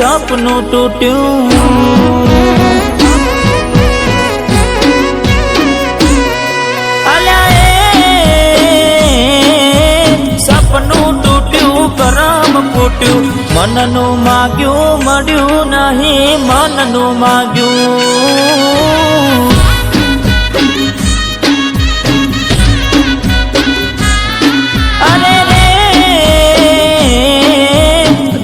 સપનું તૂટ્યું કરમ ફૂટ્યું મનનું માગ્યું મળ્યું નહીં મનનું માગ્યું અરે રે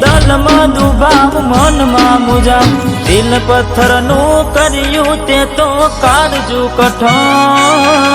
દલમાં દુભાવ મનમાં મુજાવ દિલ પથ્થરનું કર્યું તે તો કાળજું કઠણ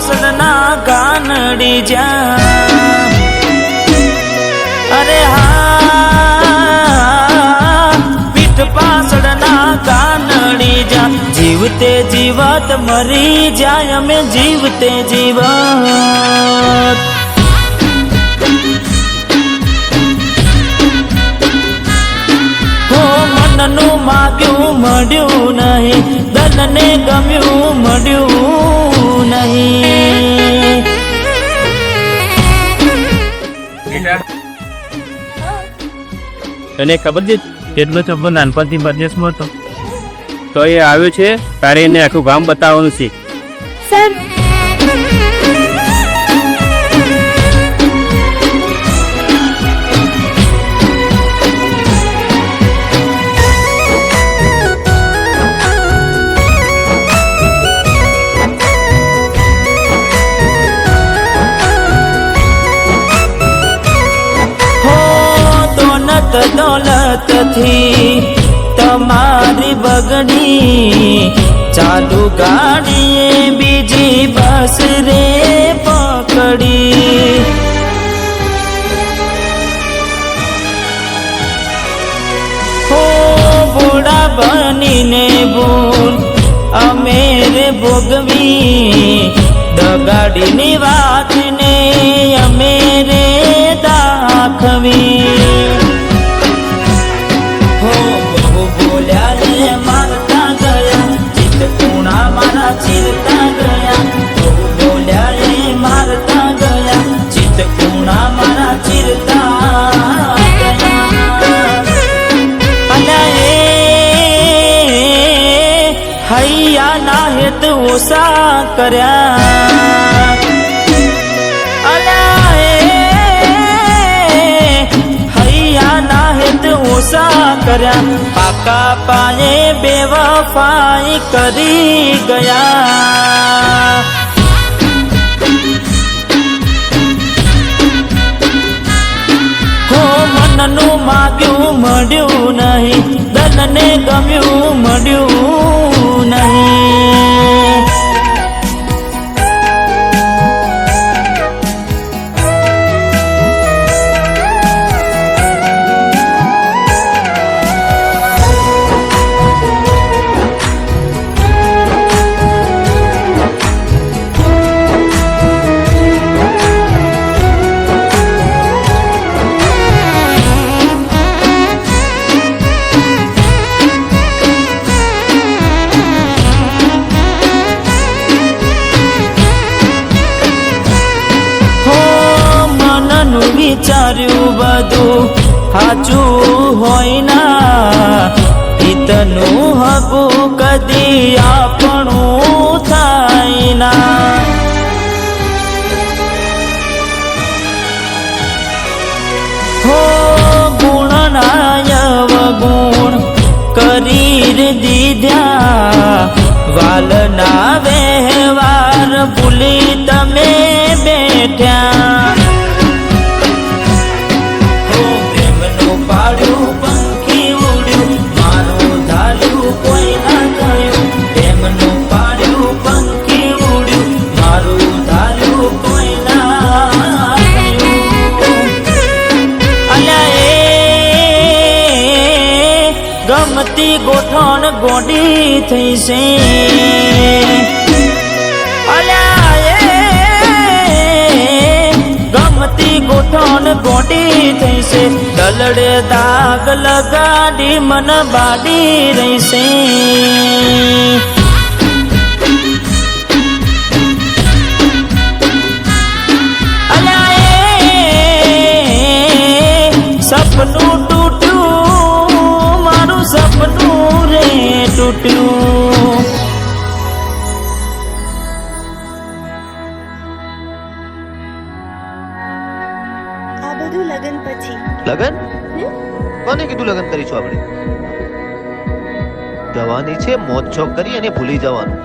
પાસળના ગાનડી જ્યાં અરે હા પીઠ પાસળના ગાનડી જ્યાં જીવતે જીવત મરી જાય અમે જીવતે જીવત હો મનનું માગ્યું મળ્યું નહીં દલને ગમ્યું મળ્યું નહીં તને ખબર છે કેટલો ચબ્બો નાનપણથી પરદેશમાં હતો તો એ આવ્યો છે તારે એને આખું ગામ બતાવવાનું છે સર દોલત થી તમારી બગડી ચાલુ ગાડીએ બીજી બસ રે પકડી હો બોડા બનીને ભૂલ અમે રે ભોગવી દગાડીની વાતને અમે રે દાખવી મારતા ગયા ચિત્ત કુણા મારા ચીરતા ગયા બોલ્યા રે મારતા ગયા ચિત્ત કુણા મારા ચીરતા ગયા હૈયા ના હેત ઓછા કર્યા ઓછા કર્યા પાકા પાયે બેવફાઈ કરી ગયા હો મનનું માગ્યું મળ્યું નહીં દલને ગમ્યું મળ્યું નહીં વિચાર્યું બધું સાચું હોય ના હિતનું હગું કદી આપણું થાય ના હો ગુણનાય વગુણ કરી દીધા વાલના વ્યવહાર ભૂલી તમે બેઠ્યા ગમતી ગોઠણ ગોડી થઈ છે મોટી થઈ છે, દલડે દાગ લગાડી મન બાડી રહીશે. સપનું તૂટ્યું મારું સપનું રે તૂટ્યું. આ બધું લગન પછી. લગન? કોને કીધું લગન કરીશું આપણે? જવાની છે મોજ શોખ કરી અને ભૂલી જવાનું.